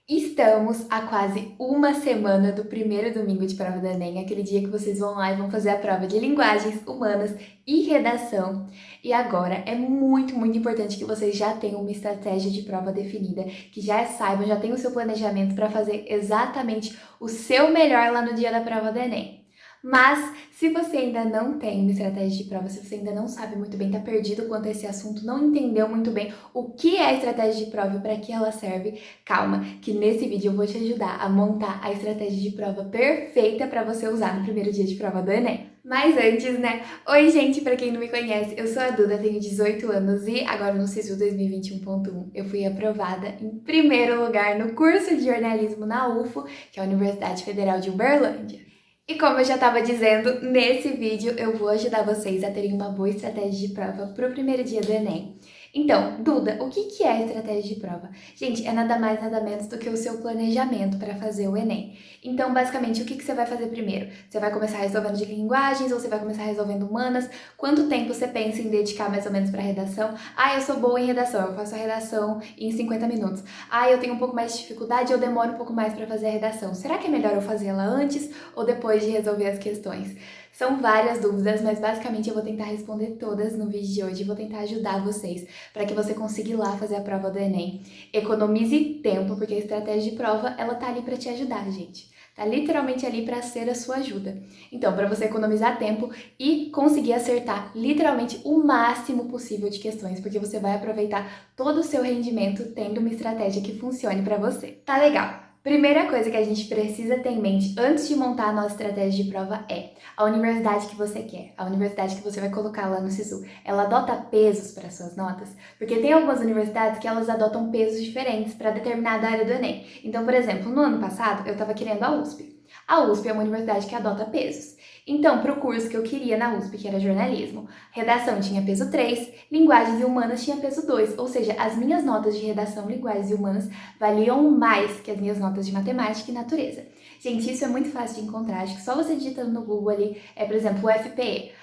Estamos a quase uma semana do primeiro domingo de prova do Enem, aquele dia que vocês vão lá e vão fazer a prova de linguagens humanas e redação. E agora é muito importante que vocês já tenham uma estratégia de prova definida, que já saibam, já tenham o seu planejamento para fazer exatamente o seu melhor lá no dia da prova do Enem. Mas, se você ainda não tem uma estratégia de prova, se você ainda não sabe muito bem, está perdido quanto a esse assunto, não entendeu muito bem o que é a estratégia de prova e para que ela serve, calma, que nesse vídeo eu vou te ajudar a montar a estratégia de prova perfeita para você usar no primeiro dia de prova do Enem. Mas antes, né? Oi, gente, para quem não me conhece, eu sou a Duda, tenho 18 anos e agora no SISU 2021.1 eu fui aprovada em primeiro lugar no curso de jornalismo na UFO, que é a Universidade Federal de Uberlândia. E como eu já estava dizendo, nesse vídeo eu vou ajudar vocês a terem uma boa estratégia de prova para o primeiro dia do Enem. Então, Duda, o que é a estratégia de prova? Gente, é nada mais, nada menos do que o seu planejamento para fazer o Enem. Então, basicamente, o que você vai fazer primeiro? Você vai começar resolvendo de linguagens ou você vai começar resolvendo humanas? Quanto tempo você pensa em dedicar mais ou menos para a redação? Ah, eu sou boa em redação, eu faço a redação em 50 minutos. Ah, eu tenho um pouco mais de dificuldade, eu demoro um pouco mais para fazer a redação. Será que é melhor eu fazer ela antes ou depois de resolver as questões? São várias dúvidas, mas basicamente eu vou tentar responder todas no vídeo de hoje. Vou tentar ajudar vocês para que você consiga ir lá fazer a prova do Enem. Economize tempo, porque a estratégia de prova, ela tá ali para te ajudar, gente. Tá literalmente ali para ser a sua ajuda. Então, para você economizar tempo e conseguir acertar literalmente o máximo possível de questões, porque você vai aproveitar todo o seu rendimento tendo uma estratégia que funcione para você. Tá legal? Primeira coisa que a gente precisa ter em mente antes de montar a nossa estratégia de prova é a universidade que você quer, a universidade que você vai colocar lá no SISU. Ela adota pesos para suas notas? Porque tem algumas universidades que elas adotam pesos diferentes para determinada área do Enem. Então, por exemplo, no ano passado eu estava querendo a USP. A USP é uma universidade que adota pesos. Então, para o curso que eu queria na USP, que era jornalismo, redação tinha peso 3, linguagens e humanas tinha peso 2, ou seja, as minhas notas de redação, linguagens e humanas valiam mais que as minhas notas de matemática e natureza. Gente, isso é muito fácil de encontrar, acho que só você digitando no Google ali, por exemplo, o FPE,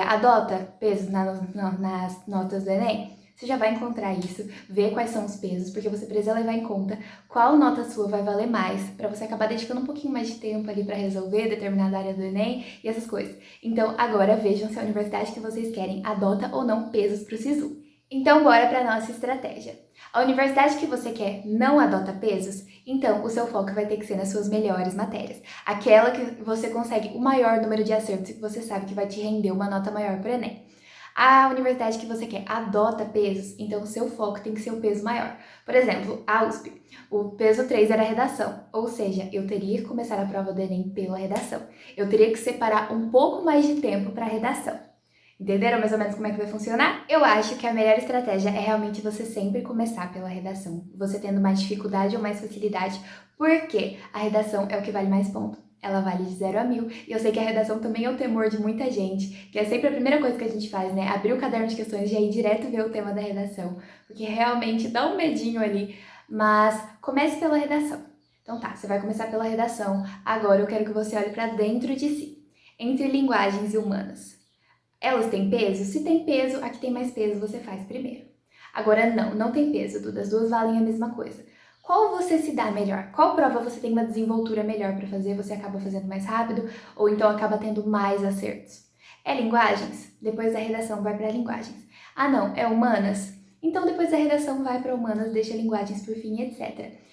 adota pesos nas notas do Enem, você já vai encontrar isso, ver quais são os pesos, porque você precisa levar em conta qual nota sua vai valer mais, para você acabar dedicando um pouquinho mais de tempo ali para resolver determinada área do Enem e essas coisas. Então, agora vejam se a universidade que vocês querem adota ou não pesos para o SISU. Então, bora para a nossa estratégia. A universidade que você quer não adota pesos, então o seu foco vai ter que ser nas suas melhores matérias. Aquela que você consegue o maior número de acertos e que você sabe que vai te render uma nota maior para o Enem. A universidade que você quer adota pesos, então o seu foco tem que ser o peso maior. Por exemplo, a USP, o peso 3 era redação, ou seja, eu teria que começar a prova do Enem pela redação. Eu teria que separar um pouco mais de tempo para a redação. Entenderam mais ou menos como é que vai funcionar? Eu acho que a melhor estratégia é realmente você sempre começar pela redação. Você tendo mais dificuldade ou mais facilidade, porque a redação é o que vale mais ponto. Ela vale de 0 a 1000. E eu sei que a redação também é o temor de muita gente, que é sempre a primeira coisa que a gente faz, né? Abrir o caderno de questões e já ir direto ver o tema da redação. Porque realmente dá um medinho ali. Mas comece pela redação. Então tá, você vai começar pela redação. Agora eu quero que você olhe para dentro de si. Entre linguagens e humanas. Elas têm peso? Se tem peso, a que tem mais peso você faz primeiro. Agora não tem peso, Duda, as duas valem a mesma coisa. Qual você se dá melhor? Qual prova você tem uma desenvoltura melhor para fazer, você acaba fazendo mais rápido ou então acaba tendo mais acertos? É linguagens? Depois da redação vai para linguagens. Ah não, é humanas? Então depois da redação vai para humanas, deixa linguagens por fim, etc.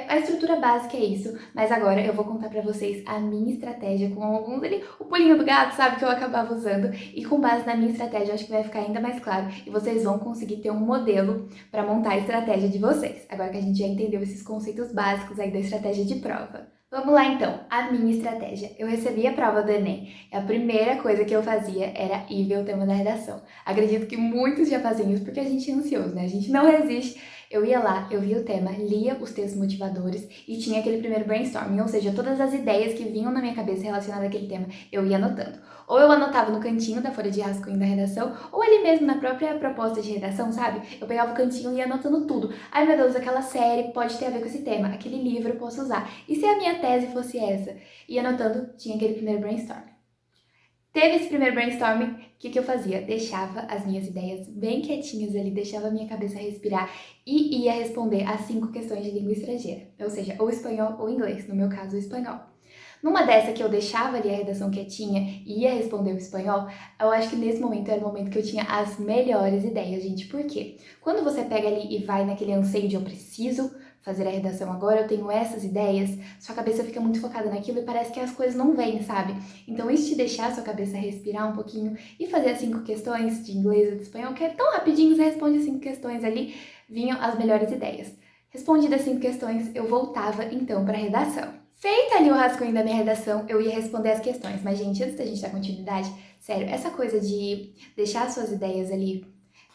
A estrutura básica é isso, mas agora eu vou contar pra vocês a minha estratégia com alguns ali, o pulinho do gato, sabe, que eu acabava usando, e com base na minha estratégia eu acho que vai ficar ainda mais claro e vocês vão conseguir ter um modelo para montar a estratégia de vocês, agora que a gente já entendeu esses conceitos básicos aí da estratégia de prova. Vamos lá então, a minha estratégia. Eu recebi a prova do Enem e a primeira coisa que eu fazia era ir ver o tema da redação. Acredito que muitos já fazem isso porque a gente é ansioso, né? A gente não resiste. Eu ia lá, eu via o tema, lia os textos motivadores e tinha aquele primeiro brainstorming, ou seja, todas as ideias que vinham na minha cabeça relacionadas àquele tema, eu ia anotando. Ou eu anotava no cantinho da folha de rascunho da redação, ou ali mesmo na própria proposta de redação, sabe? Eu pegava o cantinho e ia anotando tudo. Ai meu Deus, aquela série pode ter a ver com esse tema, aquele livro eu posso usar. E se a minha tese fosse essa? E anotando, tinha aquele primeiro brainstorming. Teve esse primeiro brainstorming, o que eu fazia? Deixava as minhas ideias bem quietinhas ali, deixava a minha cabeça respirar e ia responder as 5 questões de língua estrangeira, ou seja, ou espanhol ou inglês, no meu caso o espanhol. Numa dessa que eu deixava ali a redação quietinha e ia responder o espanhol, eu acho que nesse momento era o momento que eu tinha as melhores ideias, gente. Por quê? Quando você pega ali e vai naquele anseio de eu preciso fazer a redação agora, eu tenho essas ideias, sua cabeça fica muito focada naquilo e parece que as coisas não vêm, sabe? Então isso te deixar sua cabeça respirar um pouquinho e fazer as 5 questões de inglês ou de espanhol, que é tão rapidinho, você responde as 5 questões ali, vinham as melhores ideias. Respondidas as 5 questões, eu voltava então para a redação. Feita ali o rascunho da minha redação, eu ia responder as questões. Mas, gente, antes da gente dar continuidade, sério, essa coisa de deixar suas ideias ali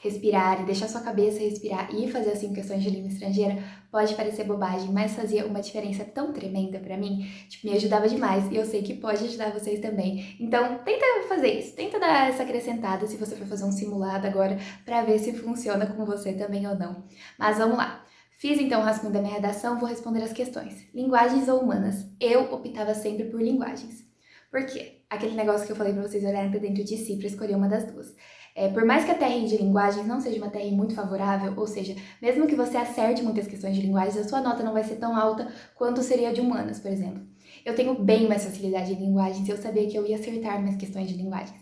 respirar e deixar sua cabeça respirar e fazer as 5 questões de língua estrangeira pode parecer bobagem, mas fazia uma diferença tão tremenda pra mim, tipo, me ajudava demais e eu sei que pode ajudar vocês também. Então, tenta fazer isso, tenta dar essa acrescentada se você for fazer um simulado agora pra ver se funciona com você também ou não. Mas vamos lá. Fiz então o rascunho da minha redação, vou responder as questões. Linguagens ou humanas? Eu optava sempre por linguagens. Por quê? Aquele negócio que eu falei pra vocês olharem pra dentro de si pra escolher uma das duas. Por mais que a TR de linguagens não seja uma TR muito favorável, ou seja, mesmo que você acerte muitas questões de linguagens, a sua nota não vai ser tão alta quanto seria a de humanas, por exemplo. Eu tenho bem mais facilidade em linguagens e eu sabia que eu ia acertar minhas questões de linguagens.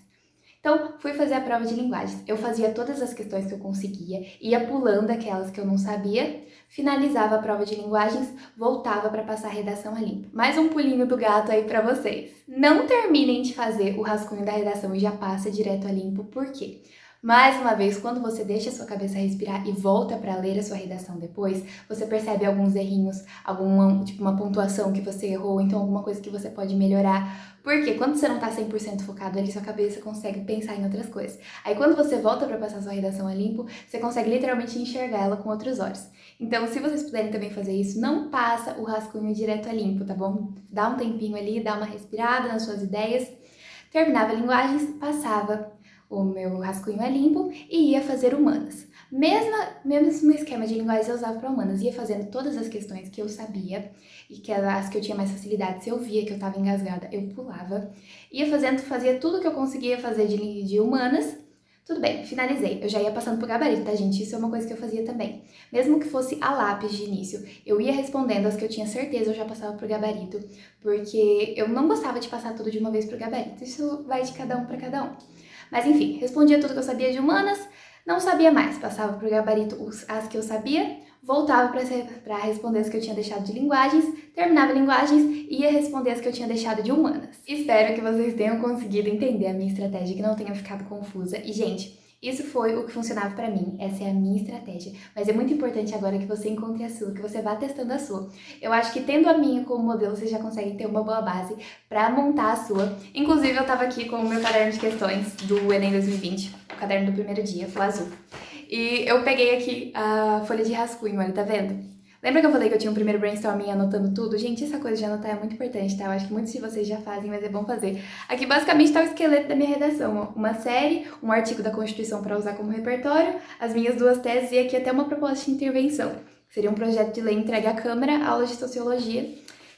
Então, fui fazer a prova de linguagens. Eu fazia todas as questões que eu conseguia, ia pulando aquelas que eu não sabia, finalizava a prova de linguagens, voltava para passar a redação a limpo. Mais um pulinho do gato aí para vocês. Não terminem de fazer o rascunho da redação e já passa direto a limpo, por quê? Mais uma vez, quando você deixa a sua cabeça respirar e volta para ler a sua redação depois, você percebe alguns errinhos, uma pontuação que você errou, então alguma coisa que você pode melhorar. Porque quando você não tá 100% focado ali, sua cabeça consegue pensar em outras coisas. Aí quando você volta para passar sua redação a limpo, você consegue literalmente enxergar ela com outros olhos. Então, se vocês puderem também fazer isso, não passa o rascunho direto a limpo, tá bom? Dá um tempinho ali, dá uma respirada nas suas ideias. Terminava linguagens, passava o meu rascunho a limpo e ia fazer humanas. Mesmo esquema de linguagem eu usava para humanas, ia fazendo todas as questões que eu sabia e que as que eu tinha mais facilidade, se eu via que eu estava engasgada, eu pulava. Fazia tudo que eu conseguia fazer de humanas. Tudo bem, finalizei. Eu já ia passando pro gabarito, tá, gente? Isso é uma coisa que eu fazia também. Mesmo que fosse a lápis de início, eu ia respondendo as que eu tinha certeza, eu já passava pro gabarito, porque eu não gostava de passar tudo de uma vez pro gabarito. Isso vai de cada um para cada um. Mas enfim, respondia tudo que eu sabia de humanas, não sabia mais, passava pro gabarito as que eu sabia, voltava para responder as que eu tinha deixado de linguagens, terminava linguagens e ia responder as que eu tinha deixado de humanas. Espero que vocês tenham conseguido entender a minha estratégia, que não tenha ficado confusa. E, gente, isso foi o que funcionava pra mim, essa é a minha estratégia. Mas é muito importante agora que você encontre a sua, que você vá testando a sua. Eu acho que tendo a minha como modelo, você já consegue ter uma boa base pra montar a sua. Inclusive, eu tava aqui com o meu caderno de questões do Enem 2020, o caderno do primeiro dia, o azul. E eu peguei aqui a folha de rascunho, olha, tá vendo? Lembra que eu falei que eu tinha um primeiro brainstorming anotando tudo? Gente, essa coisa de anotar é muito importante, tá? Eu acho que muitos de vocês já fazem, mas é bom fazer. Aqui basicamente tá o esqueleto da minha redação, ó. Uma série, um artigo da Constituição para usar como repertório, as minhas 2 teses e aqui até uma proposta de intervenção. Seria um projeto de lei entregue à Câmara, aulas de Sociologia,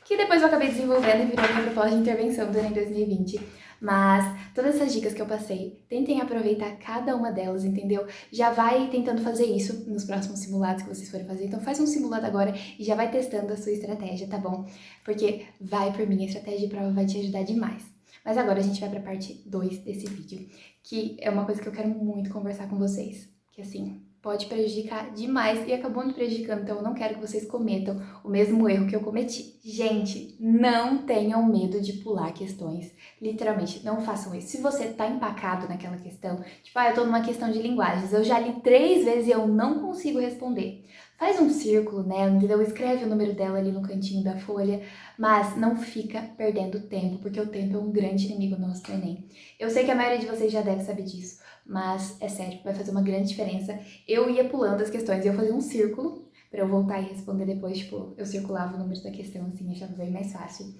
que depois eu acabei desenvolvendo e virou minha proposta de intervenção do Enem 2020. Mas todas essas dicas que eu passei, tentem aproveitar cada uma delas, entendeu? Já vai tentando fazer isso nos próximos simulados que vocês forem fazer. Então faz um simulado agora e já vai testando a sua estratégia, tá bom? Porque vai por mim, a estratégia de prova vai te ajudar demais. Mas agora a gente vai pra parte 2 desse vídeo, que é uma coisa que eu quero muito conversar com vocês. Que assim, pode prejudicar demais e acabou me prejudicando, então eu não quero que vocês cometam o mesmo erro que eu cometi. Gente, não tenham medo de pular questões, literalmente, não façam isso. Se você tá empacado naquela questão, tipo, eu tô numa questão de linguagens, eu já li 3 vezes e eu não consigo responder. Faz um círculo nela, entendeu? Escreve o número dela ali no cantinho da folha, mas não fica perdendo tempo, porque o tempo é um grande inimigo nosso do Enem. Eu sei que a maioria de vocês já deve saber disso, mas é sério, vai fazer uma grande diferença. Eu ia pulando as questões e eu fazia um círculo pra eu voltar e responder depois, tipo, eu circulava o número da questão assim, achava bem mais fácil.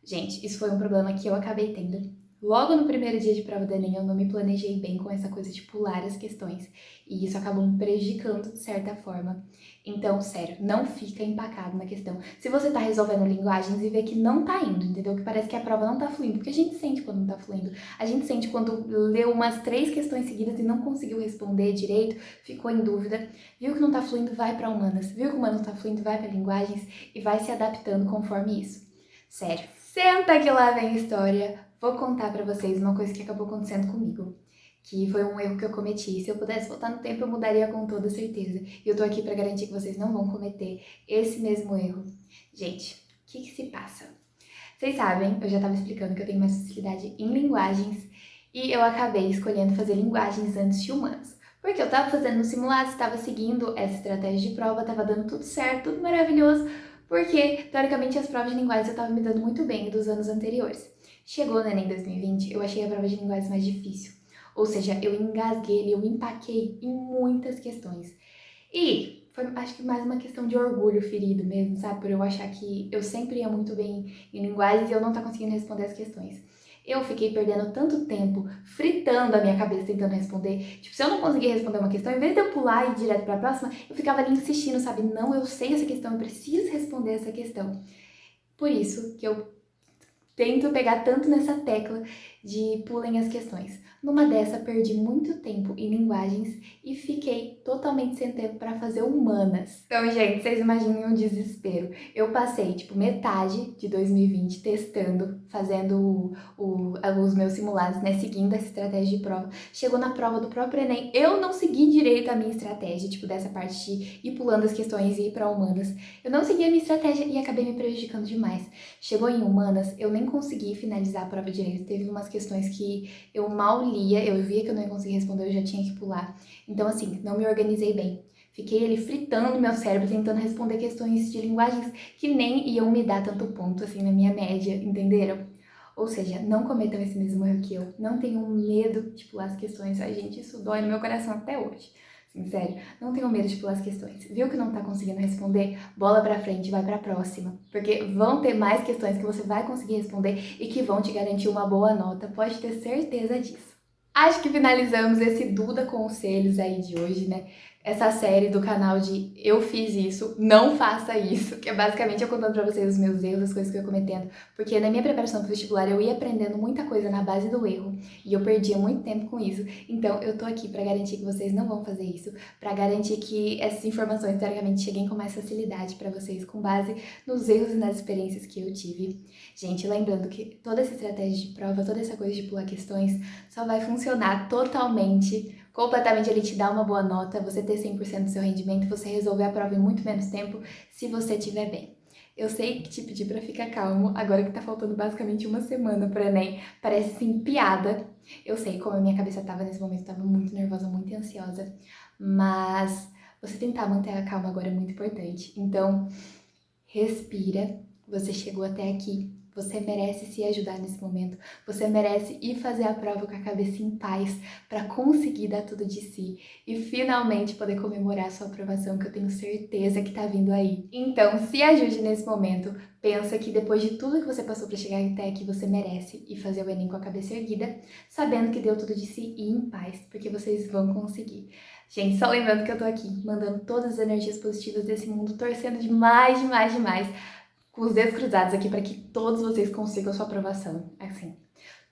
Gente, isso foi um problema que eu acabei tendo. Logo no primeiro dia de prova do Enem, eu não me planejei bem com essa coisa de pular as questões. E isso acabou me prejudicando de certa forma. Então, sério, não fica empacado na questão. Se você tá resolvendo linguagens e vê que não tá indo, entendeu? Que parece que a prova não tá fluindo, porque a gente sente quando não tá fluindo. A gente sente quando leu umas 3 questões seguidas e não conseguiu responder direito, ficou em dúvida, viu que não tá fluindo, vai pra humanas. Viu que humanas não tá fluindo, vai pra linguagens e vai se adaptando conforme isso. Sério, senta que lá vem a história. Vou contar pra vocês uma coisa que acabou acontecendo comigo, que foi um erro que eu cometi. Se eu pudesse voltar no tempo, eu mudaria com toda certeza. E eu tô aqui pra garantir que vocês não vão cometer esse mesmo erro. Gente, o que se passa? Vocês sabem, eu já tava explicando que eu tenho mais facilidade em linguagens e eu acabei escolhendo fazer linguagens antes de humanas. Porque eu tava fazendo no simulado, estava seguindo essa estratégia de prova, tava dando tudo certo, tudo maravilhoso, porque, teoricamente, as provas de linguagens eu estava me dando muito bem dos anos anteriores. Chegou no Enem 2020, eu achei a prova de linguagens mais difícil. Ou seja, eu engasguei, eu empaquei em muitas questões. E foi, acho que mais uma questão de orgulho ferido mesmo, sabe? Por eu achar que eu sempre ia muito bem em linguagens e eu não tá conseguindo responder as questões. Eu fiquei perdendo tanto tempo fritando a minha cabeça tentando responder. Tipo, se eu não conseguir responder uma questão, em vez de eu pular e ir direto pra próxima, eu ficava ali insistindo, sabe? Não, eu sei essa questão, eu preciso responder essa questão. Por isso que eu tento pegar tanto nessa tecla de pulem as questões. Numa dessa, perdi muito tempo em linguagens e fiquei totalmente sem tempo para fazer humanas. Então, gente, vocês imaginem um desespero. Eu passei, tipo, metade de 2020 testando, fazendo os meus simulados, né, seguindo essa estratégia de prova. Chegou na prova do próprio Enem, eu não segui direito a minha estratégia, tipo, dessa parte de ir pulando as questões e ir para humanas. Eu não segui a minha estratégia e acabei me prejudicando demais. Chegou em humanas, eu nem consegui finalizar a prova direito. Teve umas questões que eu mal lia, eu via que eu não ia conseguir responder, eu já tinha que pular. Então, assim, não me organizei bem. Fiquei ali fritando meu cérebro, tentando responder questões de linguagens que nem iam me dar tanto ponto, assim, na minha média, entenderam? Ou seja, não cometam esse mesmo erro que eu. Não tenham medo de pular as questões. A gente, isso dói no meu coração até hoje. Sério, não tenham medo de pular as questões. Viu que não tá conseguindo responder? Bola pra frente, vai pra próxima. Porque vão ter mais questões que você vai conseguir responder e que vão te garantir uma boa nota. Pode ter certeza disso. Acho que finalizamos esse Duda Conselhos aí de hoje, né? Essa série do canal de Eu Fiz Isso, Não Faça Isso, que é basicamente eu contando pra vocês os meus erros, as coisas que eu ia cometendo. Porque na minha preparação pro vestibular eu ia aprendendo muita coisa na base do erro e eu perdia muito tempo com isso. Então eu tô aqui pra garantir que vocês não vão fazer isso, pra garantir que essas informações teoricamente cheguem com mais facilidade pra vocês, com base nos erros e nas experiências que eu tive. Gente, lembrando que toda essa estratégia de prova, toda essa coisa de pular questões, só vai funcionar totalmente, completamente, ele te dá uma boa nota, você ter 100% do seu rendimento, você resolver a prova em muito menos tempo, se você estiver bem. Eu sei que te pedi pra ficar calmo, agora que tá faltando basicamente uma semana pro Enem, parece sim piada. Eu sei como a minha cabeça tava nesse momento, tava muito nervosa, muito ansiosa, mas você tentar manter a calma agora é muito importante. Então, respira, você chegou até aqui. Você merece se ajudar nesse momento. Você merece ir fazer a prova com a cabeça em paz para conseguir dar tudo de si e finalmente poder comemorar a sua aprovação, que eu tenho certeza que tá vindo aí. Então, se ajude nesse momento. Pensa que depois de tudo que você passou para chegar até aqui, você merece ir fazer o Enem com a cabeça erguida, sabendo que deu tudo de si e em paz, porque vocês vão conseguir. Gente, só lembrando que eu tô aqui, mandando todas as energias positivas desse mundo, torcendo demais, demais, demais, com os dedos cruzados aqui para que todos vocês consigam a sua aprovação. Assim,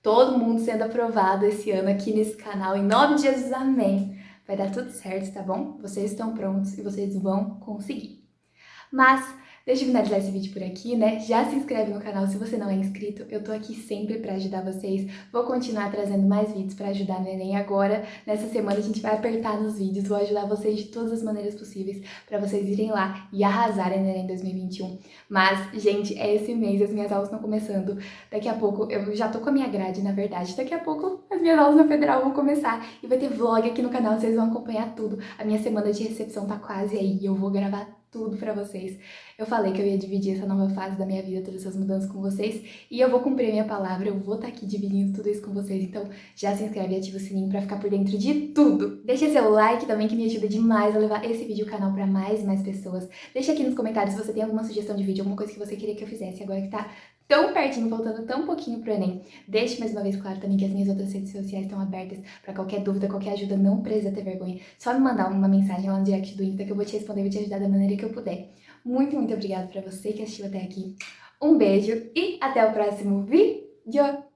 todo mundo sendo aprovado esse ano aqui nesse canal, em nome de Jesus, amém. Vai dar tudo certo, tá bom? Vocês estão prontos e vocês vão conseguir. Mas, deixa eu finalizar esse vídeo por aqui, né? Já se inscreve no canal se você não é inscrito. Eu tô aqui sempre pra ajudar vocês. Vou continuar trazendo mais vídeos pra ajudar no Enem agora. Nessa semana a gente vai apertar nos vídeos. Vou ajudar vocês de todas as maneiras possíveis pra vocês irem lá e arrasarem no Enem 2021. Mas, gente, é esse mês, as minhas aulas estão começando. Daqui a pouco, eu já tô com a minha grade, na verdade. Daqui a pouco as minhas aulas na Federal vão começar. E vai ter vlog aqui no canal, vocês vão acompanhar tudo. A minha semana de recepção tá quase aí e eu vou gravar tudo pra vocês. Eu falei que eu ia dividir essa nova fase da minha vida, todas essas mudanças com vocês, e eu vou cumprir a minha palavra, eu vou estar aqui dividindo tudo isso com vocês, então já se inscreve e ativa o sininho pra ficar por dentro de tudo. Deixa seu like também, que me ajuda demais a levar esse vídeo e o canal pra mais e mais pessoas. Deixa aqui nos comentários se você tem alguma sugestão de vídeo, alguma coisa que você queria que eu fizesse agora que tá tão pertinho, faltando tão pouquinho pro Enem. Deixe mais uma vez claro também que as minhas outras redes sociais estão abertas para qualquer dúvida, qualquer ajuda, não precisa ter vergonha. Só me mandar uma mensagem lá no direct do Insta que eu vou te responder, vou te ajudar da maneira que eu puder. Muito, muito obrigada para você que assistiu até aqui. Um beijo e até o próximo vídeo!